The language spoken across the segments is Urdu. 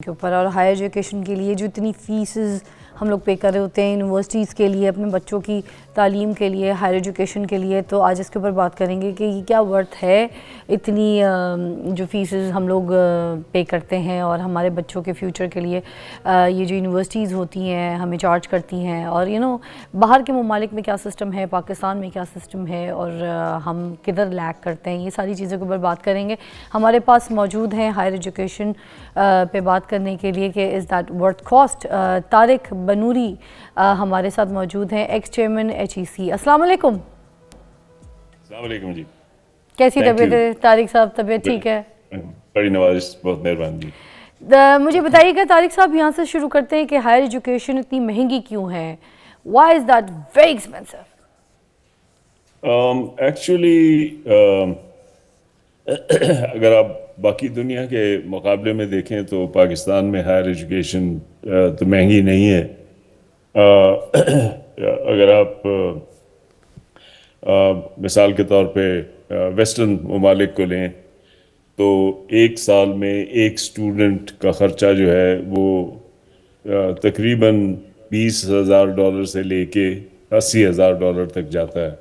کے اوپر، اور ہائر ایجوکیشن کے لیے جو اتنی فیسز ہم لوگ پے کر رہے ہوتے ہیں یونیورسٹیز کے لیے، اپنے بچوں کی تعلیم کے لیے، ہائر ایجوکیشن کے لیے، تو آج اس کے اوپر بات کریں گے کہ یہ کیا ورتھ ہے اتنی جو فیسز ہم لوگ پے کرتے ہیں، اور ہمارے بچوں کے فیوچر کے لیے یہ جو یونیورسٹیز ہوتی ہیں ہمیں چارج کرتی ہیں، اور باہر کے ممالک میں کیا سسٹم ہے، پاکستان میں کیا سسٹم ہے، اور ہم کدھر لیک کرتے ہیں، یہ ساری چیزوں کے اوپر بات کریں گے۔ ہمارے پاس موجود ہیں ہائر ایجوکیشن پہ بات کرنے کے لیے کہ is that worth cost, Tariq Banuri ہمارے ساتھ موجود ہیں، ایکس چیئرمین HEC۔ السلام علیکم۔ السلام علیکم جی، کیسی طبیعت ہے طارق صاحب؟ طبیعت ٹھیک ہے؟ بڑی نوازش، بہت مہربانی جی۔ مجھے بتائیے گا طارق صاحب، یہاں سے شروع کرتے ہیں کہ ہائر ایجوکیشن اتنی مہنگی کیوں ہے؟ Why is that very expensive? Actually اگر آپ باقی دنیا کے مقابلے میں دیکھیں تو پاکستان میں ہائر ایجوکیشن تو مہنگی نہیں ہے۔ اگر آپ مثال کے طور پہ ویسٹرن ممالک کو لیں تو ایک سال میں ایک اسٹوڈنٹ کا خرچہ جو ہے وہ تقریباً $20,000 سے لے کے $80,000 تک جاتا ہے۔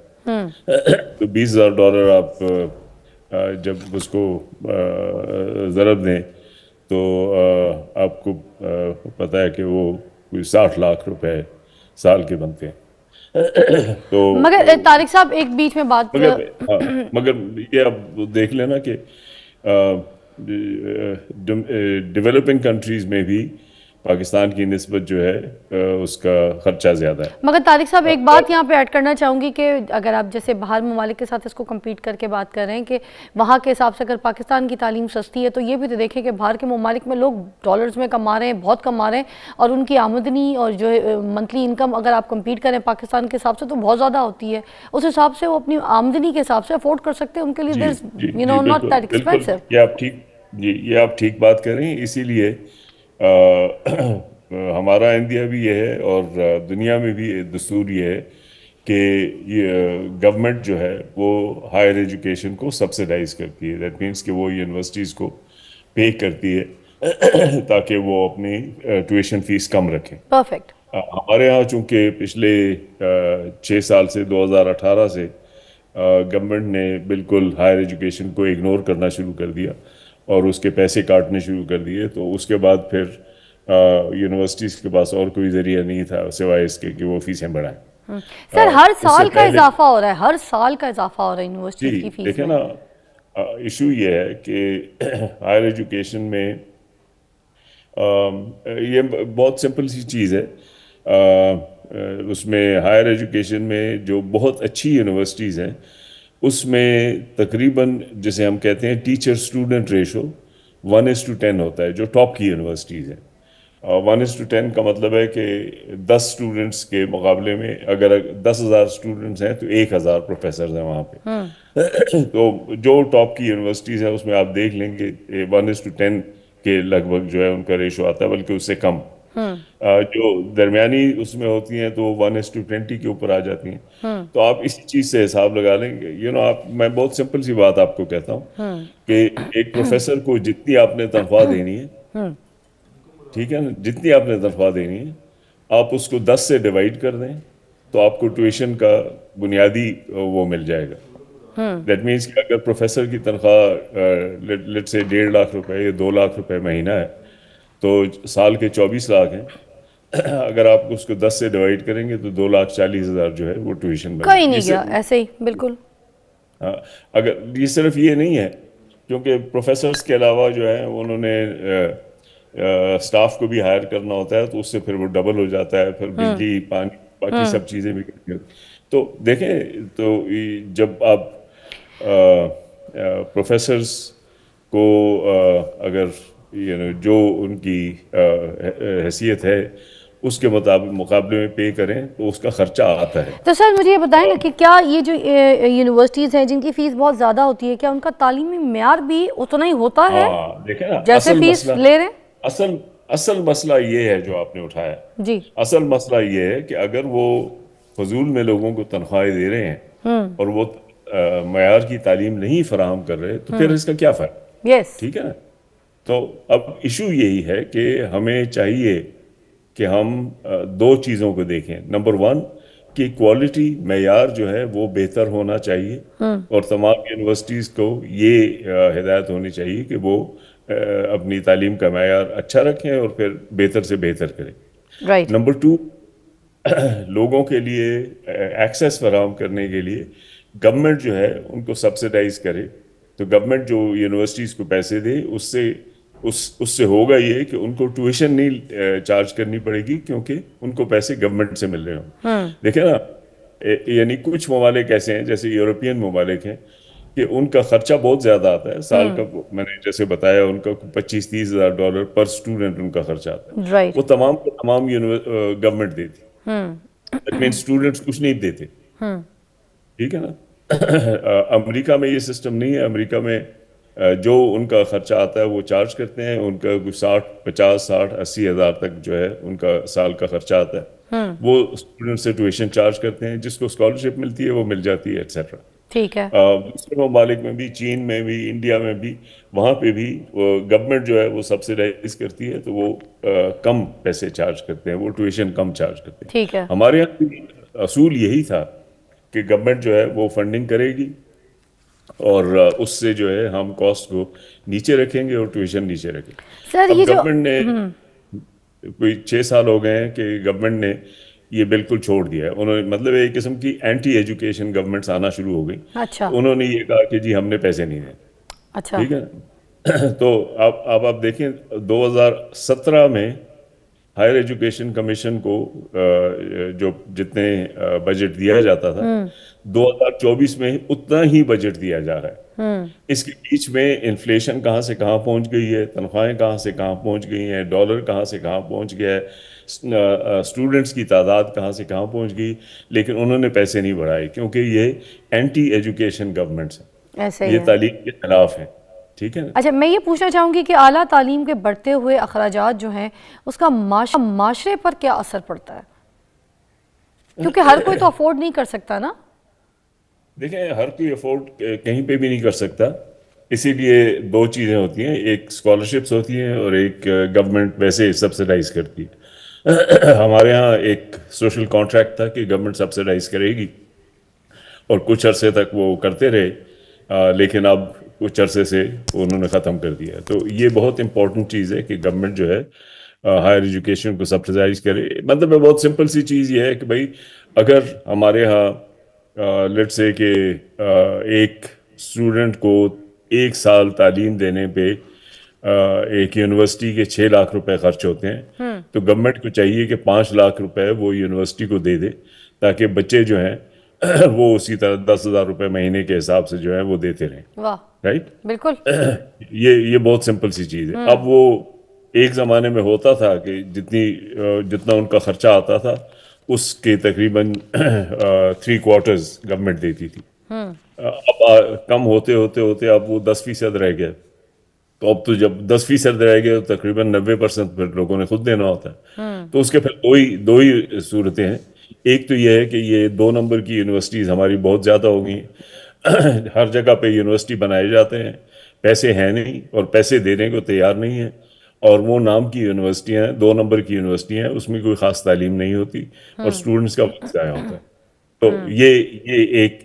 تو $20,000 آپ جب اس کو ضرب دیں تو آپ کو پتہ ہے کہ وہ کوئی 60 لاکھ روپے سال کے بنتے ہیں۔ تو مگر طارق صاحب ایک بیچ میں بات، مگر یہ آپ دیکھ لینا کہ ڈیولپنگ کنٹریز میں بھی پاکستان کی نسبت جو ہے اس کا خرچہ زیادہ ہے۔ مگر طارق صاحب ایک بات یہاں پہ ایڈ کرنا چاہوں گی کہ اگر آپ جیسے باہر ممالک کے ساتھ اس کو کمپیٹ کر کے بات کر رہے ہیں کہ وہاں کے حساب سے اگر پاکستان کی تعلیم سستی ہے، تو یہ بھی تو دیکھیں کہ باہر کے ممالک میں لوگ ڈالرز میں کما رہے ہیں، بہت کما رہے ہیں، اور ان کی آمدنی اور جو منتھلی انکم اگر آپ کمپیٹ کریں پاکستان کے حساب سے تو بہت زیادہ ہوتی ہے۔ اس حساب سے وہ اپنی آمدنی کے حساب سے افورڈ کر سکتے ہیں، ان کے لیے ناٹ دیٹ ایکسپینسو۔ یہ آپ ٹھیک بات کر رہی ہیں، اسی لیے ہمارا انڈیا بھی یہ ہے اور دنیا میں بھی دستور یہ ہے کہ گورنمنٹ جو ہے وہ ہائر ایجوکیشن کو سبسیڈائز کرتی ہے۔ دیٹ مینس کہ وہ یونیورسٹیز کو پے کرتی ہے تاکہ وہ اپنی ٹیوشن فیس کم رکھیں۔ پرفیکٹ۔ ہمارے ہاں چونکہ پچھلے 6 سال سے 2018 سے گورنمنٹ نے بالکل ہائر ایجوکیشن کو اگنور کرنا شروع کر دیا اور اس کے پیسے کاٹنے شروع کر دیے، تو اس کے بعد پھر یونیورسٹیز کے پاس اور کوئی ذریعہ نہیں تھا سوائے اس کے کہ وہ فیسیں بڑھائیں۔ سر ہر سال کا اضافہ ہو رہا ہے، ہر سال کا اضافہ ہو رہا ہے یونیورسٹیز کی فیس دیکھیں میں۔ نا، ایشو یہ ہے کہ ہائر ایجوکیشن میں یہ بہت سمپل سی چیز ہے، اس میں ہائر ایجوکیشن میں جو بہت اچھی یونیورسٹیز ہیں اس میں تقریباً جسے ہم کہتے ہیں ٹیچر اسٹوڈنٹ ریشو 1:10 ہوتا ہے، جو ٹاپ کی یونیورسٹیز ہیں۔ 1:10 کا مطلب ہے کہ 10 اسٹوڈنٹس کے مقابلے میں اگر 10,000 اسٹوڈنٹس ہیں تو 1,000 پروفیسرز ہیں وہاں پہ۔ تو جو ٹاپ کی یونیورسٹیز ہیں اس میں آپ دیکھ لیں گے 1:10 کے لگ بھگ جو ہے ان کا ریشو آتا ہے، بلکہ اس سے کم۔ جو درمیانی اس میں ہوتی ہیں تو 1:20 کے اوپر آ جاتی ہیں۔ تو آپ اسی چیز سے حساب لگا لیں گے۔ میں بہت سمپل سی بات آپ کو کہتا ہوں کہ ایک پروفیسر کو جتنی آپ نے تنخواہ دینی ہے، ٹھیک ہے نا، جتنی آپ نے تنخواہ دینی ہے آپ اس کو 10 سے ڈیوائڈ کر دیں تو آپ کو ٹیوشن کا بنیادی وہ مل جائے گا۔ دیٹ مینس کہ اگر پروفیسر کی تنخواہ لیٹ سے 1.5 لاکھ روپے یا 2 لاکھ روپے مہینہ ہے تو سال کے 24 لاکھ ہیں، اگر آپ اس کو 10 سے ڈیوائڈ کریں گے تو 2,40,000 جو ہے وہ ٹیوشن میں کہیں نہیں گیا، ایسے ہی بالکل۔ اگر یہ صرف یہ نہیں ہے، کیونکہ پروفیسرز کے علاوہ جو ہے انہوں نے سٹاف کو بھی ہائر کرنا ہوتا ہے، تو اس سے پھر وہ ڈبل ہو جاتا ہے، پھر بجلی پانی باقی سب چیزیں بھی کرتی ہوتی۔ تو دیکھیں، تو جب آپ پروفیسرز کو اگر جو ان کی حیثیت ہے اس کے مقابلے میں پے کریں تو اس کا خرچہ آتا ہے۔ تو سر مجھے یہ بتائیں نا کہ کیا یہ جو یونیورسٹیز ہیں جن کی فیس بہت زیادہ ہوتی ہے، کیا ان کا تعلیمی معیار بھی اتنا ہی ہوتا ہے دیکھیں نا، جیسے فیس لے رہے ہیں؟ اصل مسئلہ یہ ہے جو آپ نے اٹھایا، جی، اصل مسئلہ یہ ہے کہ اگر وہ فضول میں لوگوں کو تنخواہیں دے رہے ہیں اور وہ معیار کی تعلیم نہیں فراہم کر رہے تو پھر اس کا کیا فرق؟ یس، ٹھیک ہے نا۔ تو اب ایشو یہی ہے کہ ہمیں چاہیے کہ ہم دو چیزوں کو دیکھیں. نمبر ون کہ کوالٹی معیار جو ہے وہ بہتر ہونا چاہیے, اور تمام یونیورسٹیز کو یہ ہدایت ہونی چاہیے کہ وہ اپنی تعلیم کا معیار اچھا رکھیں اور پھر بہتر سے بہتر کریں. رائٹ. نمبر ٹو, لوگوں کے لیے ایکسیس فراہم کرنے کے لیے گورنمنٹ جو ہے ان کو سبسیڈائز کرے. تو گورنمنٹ جو یونیورسٹیز کو پیسے دے, اس سے ہوگا یہ کہ ان کو ٹیوشن نہیں چارج کرنی پڑے گی, کیونکہ ان کو پیسے گورنمنٹ سے مل رہے ہوں. دیکھیں نا, یعنی کچھ ممالک ایسے ہیں جیسے یورپین ممالک ہیں کہ ان کا خرچہ بہت زیادہ آتا ہے سال کا. میں نے جیسے بتایا ان کا $25,000-30,000 پر اسٹوڈنٹ ان کا خرچہ آتا ہے. رائٹ. وہ تمام کے تمام گورنمنٹ دیتی. دیٹ مین اسٹوڈنٹس کچھ نہیں دیتے. ٹھیک ہے نا. امریکہ میں یہ سسٹم نہیں ہے. امریکہ میں جو ان کا خرچہ آتا ہے وہ چارج کرتے ہیں. ان کا 50,000-60,000-80,000 تک جو ہے ان کا سال کا خرچہ آتا ہے. وہ اسٹوڈنٹ سے ٹیوشن چارج کرتے ہیں, جس کو اسکالرشپ ملتی ہے وہ مل جاتی ہے, ایٹسیٹرا. ٹھیک ہے. دوسرے ممالک میں بھی, چین میں بھی, انڈیا میں بھی, وہاں پہ بھی گورنمنٹ جو ہے وہ سبسیڈائز کرتی ہے, تو وہ کم پیسے چارج کرتے ہیں, وہ ٹیوشن کم چارج کرتے ہیں. ٹھیک ہے. ہمارے یہاں بھی اصول یہی تھا کہ گورنمنٹ جو ہے وہ فنڈنگ کرے گی اور اس سے جو ہے ہم کاسٹ کو نیچے رکھیں گے اور ٹیوشن نیچے رکھیں گے. سر اب یہ جو گورنمنٹ نے کوئی 6 سال ہو گئے ہیں کہ گورنمنٹ نے یہ بالکل چھوڑ دیا ہے. انہوں نے مطلب ایک قسم کی اینٹی ایجوکیشن گورنمنٹس آنا شروع ہو گئی. اچھا. انہوں نے یہ کہا کہ جی ہم نے پیسے نہیں دیں. اچھا. ٹھیک ہے. تو اب آپ دیکھیں 2017 میں ہائر ایجوکیشن کمیشن کو جو جتنے بجٹ دیا جاتا تھا 2024 میں اتنا ہی بجٹ دیا جا رہا ہے. اس کے بیچ میں انفلیشن کہاں سے کہاں پہنچ گئی ہے, تنخواہیں کہاں سے کہاں پہنچ گئی ہیں, ڈالر کہاں سے کہاں پہنچ گیا ہے, اسٹوڈنٹس کی تعداد کہاں سے کہاں پہنچ گئی, لیکن انہوں نے پیسے نہیں بڑھائے کیونکہ یہ اینٹی ایجوکیشن گورنمنٹس ہیں, یہ تعلیم کے خلاف ہیں. ٹھیک ہے. اچھا, میں یہ پوچھنا چاہوں گی کہ اعلیٰ تعلیم کے بڑھتے ہوئے اخراجات جو ہیں اس کا معاشرے پر کیا اثر پڑتا ہے, کیونکہ ہر کوئی تو افورڈ نہیں کر سکتا نا. دیکھیں, ہر کوئی افورڈ کہیں پہ بھی نہیں کر سکتا, اسی لیے دو چیزیں ہوتی ہیں, ایک اسکالرشپس ہوتی ہیں اور ایک گورنمنٹ ویسے سبسیڈائز کرتی ہے. ہمارے ہاں ایک سوشل کانٹریکٹ تھا کہ گورنمنٹ سبسیڈائز کرے گی اور کچھ عرصے تک وہ کرتے رہے, لیکن اب کچھ عرصے سے انہوں نے ختم کر دیا. تو یہ بہت امپورٹنٹ چیز ہے کہ گورنمنٹ جو ہے ہائر ایجوکیشن کو سبسیڈائز کرے. مطلب بہت سمپل سی چیز یہ ہے کہ بھائی اگر ہمارے ہاں لیٹ سے کہ ایک اسٹوڈنٹ کو 1 سال تعلیم دینے پہ ایک یونیورسٹی کے 6 لاکھ روپے خرچ ہوتے ہیں, تو گورنمنٹ کو چاہیے کہ 5 لاکھ روپے وہ یونیورسٹی کو دے دے, تاکہ بچے جو ہیں وہ اسی طرح 10,000 روپے مہینے کے حساب سے جو ہے وہ دیتے رہیں. واہ, رائٹ. بالکل. یہ بہت سمپل سی چیز ہے. اب وہ ایک زمانے میں ہوتا تھا کہ جتنا ان کا خرچہ آتا تھا اس کے تقریباً 3/4 گورنمنٹ دیتی تھی. اب کم ہوتے ہوتے ہوتے اب وہ 10% رہ گیا. تو اب تو جب 10% رہ گئے تو تقریباً 90% پھر لوگوں نے خود دینا ہوتا ہے. تو اس کے پھر دو ہی صورتیں ہیں. ایک تو یہ ہے کہ یہ 2 نمبر کی یونیورسٹیز ہماری بہت زیادہ ہو گئی. ہر جگہ پہ یونیورسٹی بنائے جاتے ہیں, پیسے ہیں نہیں اور پیسے دینے کو تیار نہیں ہیں, اور وہ نام کی یونیورسٹیاں ہیں, 2 نمبر کی یونیورسٹیاں ہیں, اس میں کوئی خاص تعلیم نہیں ہوتی اور اسٹوڈنٹس کا وقت ضائع ہوتا ہے. تو یہ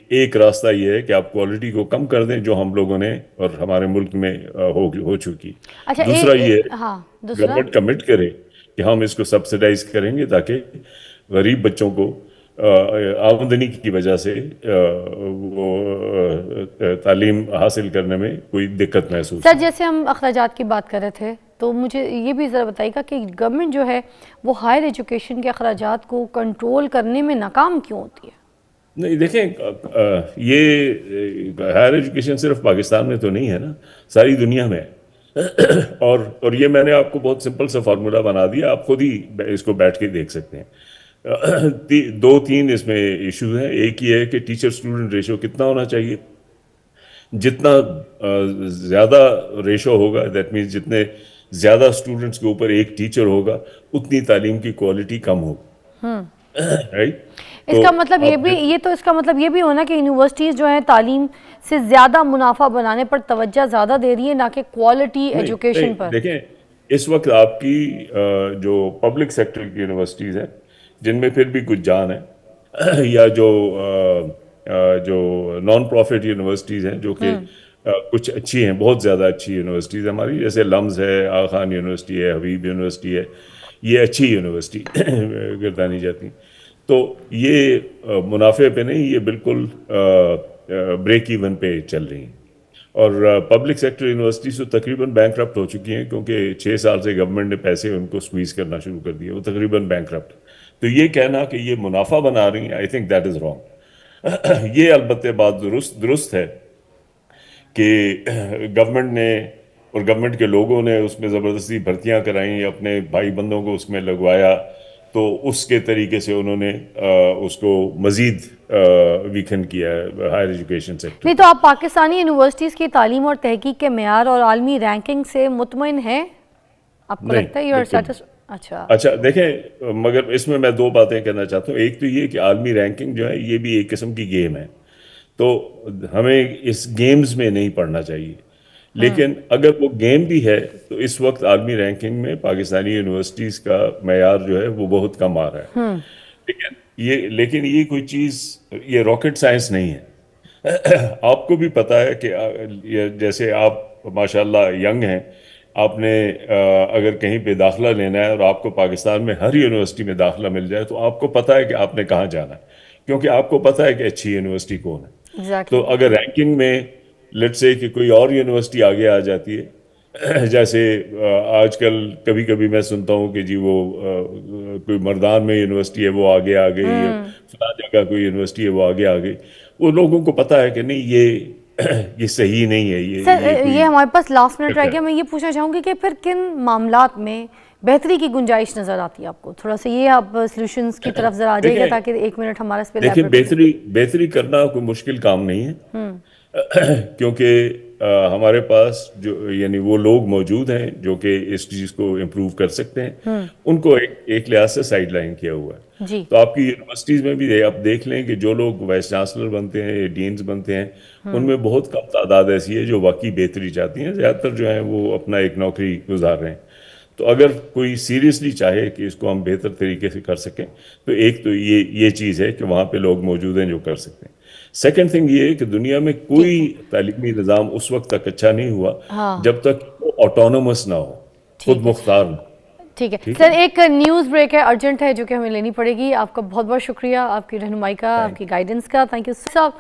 ایک راستہ یہ ہے کہ آپ کوالٹی کو کم کر دیں, جو ہم لوگوں نے اور ہمارے ملک میں ہو چکی. دوسرا یہ ہے گورنمنٹ کمٹ کرے کہ ہم اس کو سبسیڈائز کریں گے تاکہ غریب بچوں کو آمدنی کی وجہ سے وہ تعلیم حاصل کرنے میں کوئی دقت محسوس. سر جیسے ہم اخراجات کی بات کر رہے تھے, تو مجھے یہ بھی ذرا بتائیے گا کہ گورنمنٹ جو ہے وہ ہائر ایجوکیشن کے اخراجات کو کنٹرول کرنے میں ناکام کیوں ہوتی ہے؟ نہیں دیکھیں, یہ ہائر ایجوکیشن صرف پاکستان میں تو نہیں ہے نا, ساری دنیا میں ہے. اور یہ میں نے آپ کو بہت سمپل سا فارمولا بنا دیا, آپ خود ہی اس کو بیٹھ کے دیکھ سکتے ہیں. 2-3 اس میں ایشوز ہیں. ایک یہ ہے کہ ٹیچر اسٹوڈنٹ ریشو کتنا ہونا چاہیے. جتنا زیادہ ریشو ہوگا, دیٹ مینس جتنے زیادہ اسٹوڈنٹس کے اوپر ایک ٹیچر ہوگا, اتنی تعلیم کی کوالٹی کم ہوگی. رائٹ. اس کا مطلب یہ بھی ہونا کہ یونیورسٹیز جو ہیں تعلیم سے زیادہ منافع بنانے پر توجہ زیادہ دے رہی ہے، نہ کہ کوالٹی ایجوکیشن پر. دیکھیں اس وقت آپ کی جو پبلک سیکٹر کی یونیورسٹیز ہیں جن میں پھر بھی کچھ جان ہے، یا جو نان پروفٹ یونیورسٹیز ہیں جو کہ کچھ اچھی ہیں، بہت زیادہ اچھی یونیورسٹیز ہماری، جیسے لمز ہے، آغا خان یونیورسٹی ہے، حبیب یونیورسٹی ہے، یہ اچھی یونیورسٹی گردانی جاتی، تو یہ منافع پہ نہیں، یہ بالکل بریک ایون پہ چل رہی ہیں. اور پبلک سیکٹر یونیورسٹیز تو تقریباً بینکرپٹ ہو چکی ہیں، کیونکہ 6 سال سے گورنمنٹ نے پیسے ان کو سکویز کرنا شروع کر دیے، وہ تقریباً بینکرپٹ. تو یہ کہنا کہ یہ منافع بنا رہی ہیں، I think that is wrong. یہ البتہ بات درست ہے کہ گورنمنٹ نے اور گورنمنٹ کے لوگوں نے اس میں زبردستی بھرتیاں کرائیں، اپنے بھائی بندوں کو اس میں لگوایا، تو اس کے طریقے سے انہوں نے اس کو مزید ویکن کیا ہے ہائر ایجوکیشن سیکٹر. نہیں تو آپ پاکستانی یونیورسٹیز کی تعلیم اور تحقیق کے معیار اور عالمی رینکنگ سے مطمئن ہیں؟ آپ کو لگتا ہے اچھا دیکھیں، مگر اس میں 2 باتیں کہنا چاہتا ہوں. ایک تو یہ کہ عالمی رینکنگ جو ہے یہ بھی ایک قسم کی گیم ہے، تو ہمیں اس گیمز میں نہیں پڑھنا چاہیے. لیکن اگر وہ گیم بھی ہے تو اس وقت عالمی رینکنگ میں پاکستانی یونیورسٹیز کا معیار جو ہے وہ بہت کم آ رہا ہے. لیکن یہ کوئی چیز، یہ راکٹ سائنس نہیں ہے. آپ کو بھی پتہ ہے کہ جیسے آپ ماشاءاللہ ینگ ہیں، آپ نے اگر کہیں پہ داخلہ لینا ہے اور آپ کو پاکستان میں ہر یونیورسٹی میں داخلہ مل جائے تو آپ کو پتہ ہے کہ آپ نے کہاں جانا ہے، کیونکہ آپ کو پتہ ہے کہ اچھی یونیورسٹی کون ہے. تو اگر رینکنگ میں لیٹ سے کہ کوئی اور یونیورسٹی آگے آ جاتی ہے، جیسے آج کل کبھی کبھی میں سنتا ہوں کہ جی وہ کوئی مردان میں یونیورسٹی ہے وہ آگے آ گئی، فلاں جگہ کوئی یونیورسٹی ہے وہ آگے آ گئی، وہ لوگوں کو پتہ ہے کہ نہیں یہ صحیح نہیں ہے. یہ ہمارے پاس لاسٹ منٹ رہ گیا. میں یہ پوچھنا چاہوں گی کہ پھر کن معاملات میں بہتری کی گنجائش نظر آتی ہے آپ کو؟ تھوڑا سا یہ آپ سلوشنز کی طرف ذرا آ جائے گا تاکہ 1 منٹ ہمارا اس پہ. دیکھیں بہتری کرنا کوئی مشکل کام نہیں ہے، کیونکہ ہمارے پاس جو یعنی وہ لوگ موجود ہیں جو کہ اس چیز کو امپروو کر سکتے ہیں، ان کو ایک لحاظ سے سائڈ لائن کیا ہوا ہے. تو آپ کی یونیورسٹیز میں بھی آپ دیکھ لیں کہ جو لوگ وائس چانسلر بنتے ہیں، ڈینز بنتے ہیں، ان میں بہت کم تعداد ایسی ہے جو واقعی بہتری چاہتی ہیں. زیادہ تر جو ہیں وہ اپنا ایک نوکری گزار رہے ہیں. تو اگر کوئی سیریسلی چاہے کہ اس کو ہم بہتر طریقے سے کر سکیں تو ایک تو یہ چیز ہے کہ وہاں پہ لوگ موجود ہیں جو کر سکتے ہیں. سیکنڈ تھنگ یہ ہے کہ دنیا میں کوئی تعلیمی نظام اس وقت تک اچھا نہیں ہوا جب تک وہ آٹونومس نہ ہو، خود مختار نہ. ٹھیک ہے سر، ایک نیوز بریک ہے ارجنٹ ہے جو کہ ہمیں لینی پڑے گی. آپ کا بہت بہت شکریہ آپ کی رہنمائی کا، آپ کی گائیڈنس کا. تھینک یو صاحب.